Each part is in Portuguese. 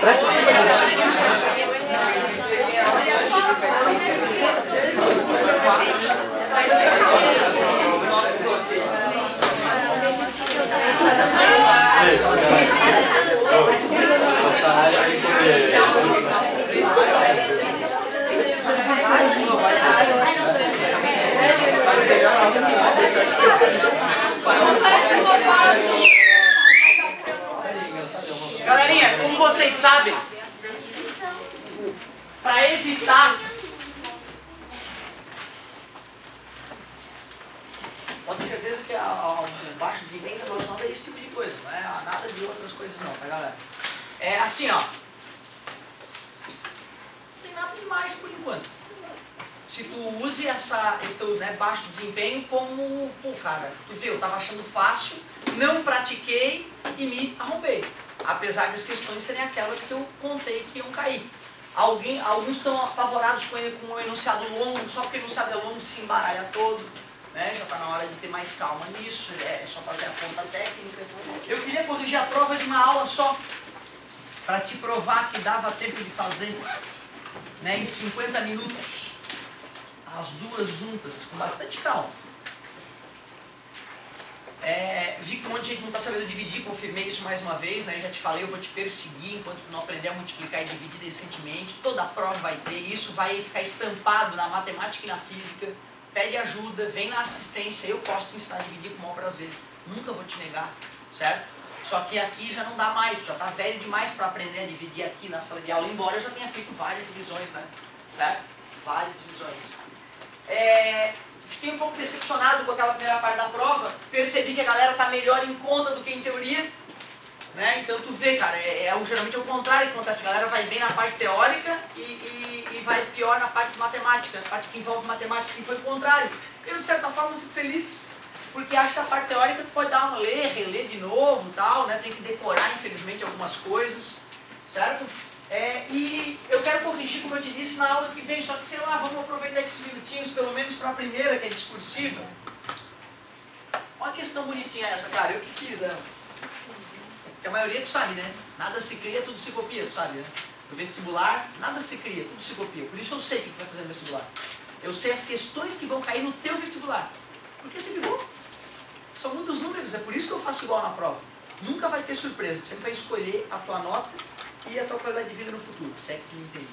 Presta Galerinha, como vocês sabem, para evitar, pode ter certeza que o baixo desempenho está relacionado a esse tipo de coisa, não é nada de outras coisas não, tá galera? É assim, ó, não tem nada demais por enquanto. Se tu use esse teu, né, baixo desempenho como, pô cara, tu vê, eu tava achando fácil, não pratiquei e me arrombei. Apesar das questões serem aquelas que eu contei que iam cair. Alguns estão apavorados com o enunciado longo, só porque o enunciado é longo se embaralha todo, né? Já está na hora de ter mais calma nisso, é só fazer a conta técnica. Eu queria corrigir a prova de uma aula só, para te provar que dava tempo de fazer, né, em 50 minutos, as duas juntas, com bastante calma. Vi que um monte de gente não está sabendo dividir, confirmei isso mais uma vez, né? Já te falei, eu vou te perseguir enquanto tu não aprender a multiplicar e dividir decentemente. Toda a prova vai ter, isso vai ficar estampado na matemática e na física. Pede ajuda, vem na assistência, eu posso te ensinar a dividir com o maior prazer. Nunca vou te negar, certo? Só que aqui já não dá mais, já está velho demais para aprender a dividir aqui na sala de aula, embora eu já tenha feito várias divisões, né? Certo? Várias divisões. Fiquei um pouco decepcionado com aquela primeira parte da prova, percebi que a galera está melhor em conta do que em teoria, né? Então tu vê, cara, geralmente é o contrário que acontece, a galera vai bem na parte teórica e vai pior na parte de matemática, na parte que envolve matemática, e foi o contrário. Eu de certa forma fico feliz, porque acho que a parte teórica tu pode dar uma reler de novo, tal, né? Tem que decorar infelizmente algumas coisas, certo? E eu quero corrigir, como eu te disse, na aula que vem, só que sei lá, vamos aproveitar esses minutinhos, pelo menos para a primeira, que é discursiva. Olha que questão bonitinha essa, cara, eu que fiz ela. Porque a maioria tu sabe, né? Nada se cria, tudo se copia, tu sabe, né? No vestibular, nada se cria, tudo se copia. Por isso eu sei o que tu vai fazer no vestibular. Eu sei as questões que vão cair no teu vestibular. Porque você ligou. São muitos números, é por isso que eu faço igual na prova. Nunca vai ter surpresa, tu sempre vai escolher a tua nota e a tua qualidade de vida no futuro, se é que tu me entende.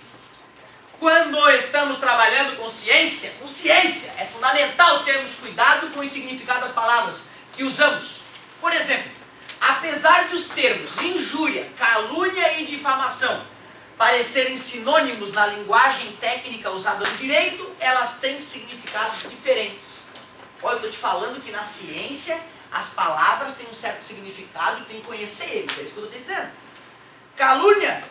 Quando estamos trabalhando com ciência, é fundamental termos cuidado com o significado das palavras que usamos. Por exemplo, apesar dos termos injúria, calúnia e difamação parecerem sinônimos na linguagem técnica usada no direito, elas têm significados diferentes. Olha, eu estou te falando que na ciência as palavras têm um certo significado e tem que conhecer eles, é isso que eu estou te dizendo. Calúnia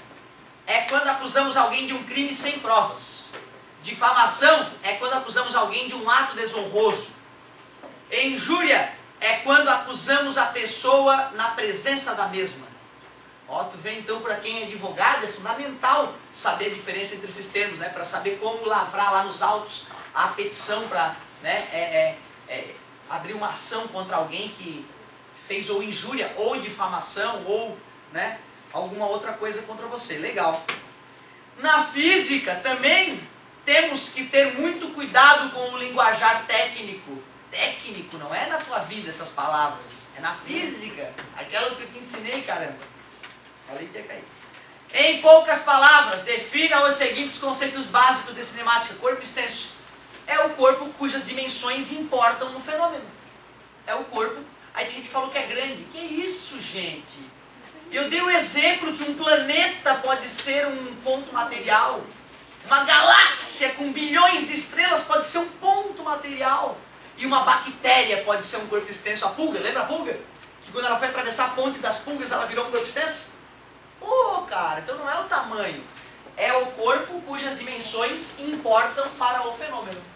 é quando acusamos alguém de um crime sem provas. Difamação é quando acusamos alguém de um ato desonroso. Injúria é quando acusamos a pessoa na presença da mesma. Ó, tu vê então, para quem é advogado, é fundamental saber a diferença entre esses termos, né? Para saber como lavrar lá nos autos a petição para, né, abrir uma ação contra alguém que fez ou injúria, ou difamação, ou, né, alguma outra coisa contra você. Legal. Na física também temos que ter muito cuidado com o linguajar técnico. Técnico não é na tua vida essas palavras, é na física, aquelas que eu te ensinei, caramba. Falei que ia cair. Em poucas palavras, defina os seguintes conceitos básicos de cinemática. Corpo extenso é o corpo cujas dimensões importam no fenômeno. É o corpo. Aí tem gente que falou que é grande. Que isso, gente? Eu dei o exemplo que um planeta pode ser um ponto material. Uma galáxia com bilhões de estrelas pode ser um ponto material. E uma bactéria pode ser um corpo extenso. A pulga, lembra a pulga? Que quando ela foi atravessar a ponte das pulgas, ela virou um corpo extenso? Pô, cara, então não é o tamanho. É o corpo cujas dimensões importam para o fenômeno.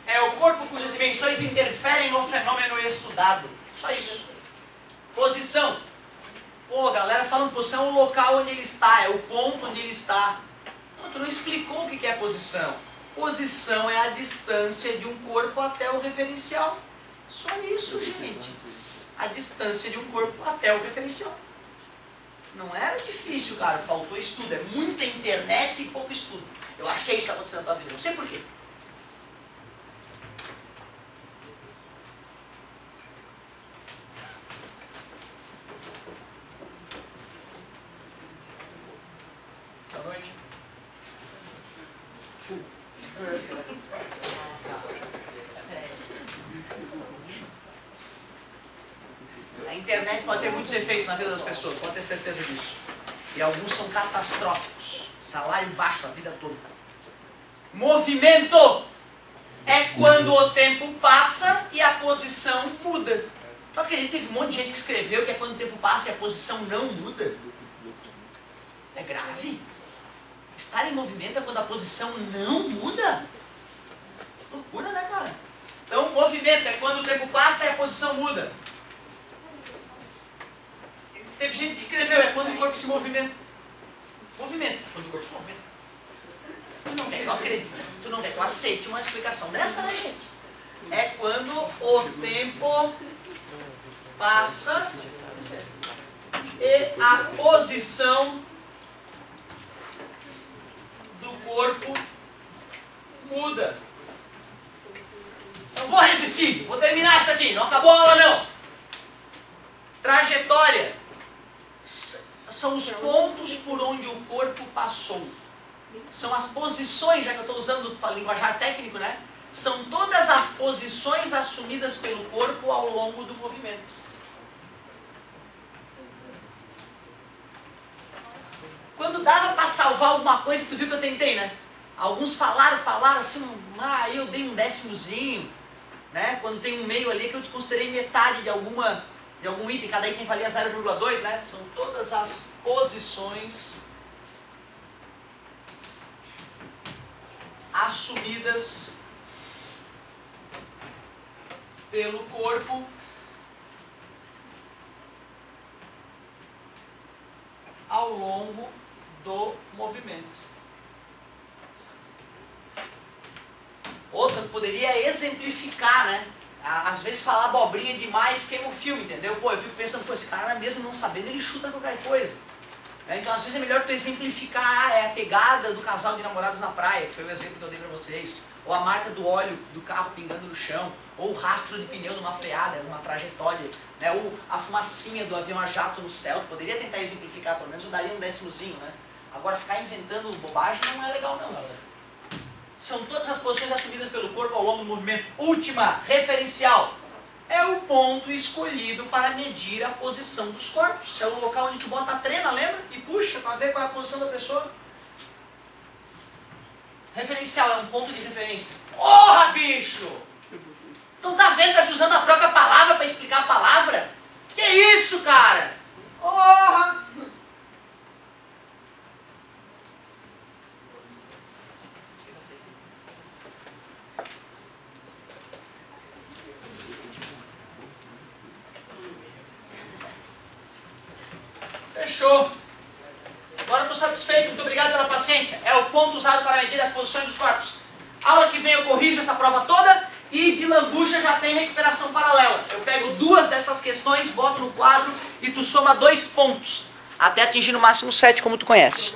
É o corpo cujas dimensões interferem no fenômeno estudado. Só isso. Posição. Pô, a galera falando posição é o local onde ele está, é o ponto onde ele está. Pô, tu não explicou o que é posição. Posição é a distância de um corpo até o referencial. Só isso, gente. A distância de um corpo até o referencial. Não era difícil, cara. Faltou estudo. É muita internet e pouco estudo. Eu acho que é isso que está acontecendo na tua vida. Não sei porquê. Boa noite. A internet pode ter muitos efeitos na vida das pessoas, pode ter certeza disso. E alguns são catastróficos. Salário baixo a vida toda. Movimento é quando o tempo passa e a posição muda. Tu acredita que teve um monte de gente que escreveu que é quando o tempo passa e a posição não muda? É grave. Estar em movimento é quando a posição não muda? Loucura, né, cara? Então, movimento é quando o tempo passa e a posição muda. Teve gente que escreveu, é quando o corpo se movimenta. Movimento, quando o corpo se movimenta. Tu não quer que eu acredite, tu não quer que eu aceite uma explicação dessa, né, gente? É quando o tempo passa e a posição do corpo muda. Não vou resistir, vou terminar isso aqui, não acabou a aula não. Trajetória. São os pontos por onde o corpo passou. São as posições, já que eu estou usando para linguajar técnico, né? São todas as posições assumidas pelo corpo ao longo do movimento. Quando dava para salvar alguma coisa, tu viu que eu tentei, né? Alguns falaram assim, eu dei um décimozinho, né? Quando tem um meio ali que eu considerei metade de algum item, cada item valia 0,2, né? São todas as posições assumidas pelo corpo ao longo do movimento. Outra poderia exemplificar, né? Às vezes falar abobrinha demais queima o filme, entendeu? Pô, eu fico pensando, pô, esse cara mesmo não sabendo, ele chuta qualquer coisa. Então às vezes é melhor tu exemplificar a pegada do casal de namorados na praia, que foi o exemplo que eu dei pra vocês. Ou a marca do óleo do carro pingando no chão. Ou o rastro de pneu numa freada, numa trajetória. Né? Ou a fumacinha do avião a jato no céu. Poderia tentar exemplificar, pelo menos eu daria um décimozinho, né? Agora ficar inventando bobagem não é legal não, galera. São todas as posições assumidas pelo corpo ao longo do movimento. Última, referencial. É o ponto escolhido para medir a posição dos corpos. É o local onde tu bota a trena, lembra? E puxa para ver qual é a posição da pessoa. Referencial é um ponto de referência. Porra, bicho! Não tá vendo que tá usando a própria palavra para explicar a palavra? Que isso, cara? Porra! Fechou. Agora estou satisfeito, muito obrigado pela paciência. É o ponto usado para medir as posições dos corpos. Aula que vem eu corrijo essa prova toda e de lambuja já tem recuperação paralela. Eu pego duas dessas questões, boto no quadro e tu soma 2 pontos. Até atingir no máximo 7, como tu conhece.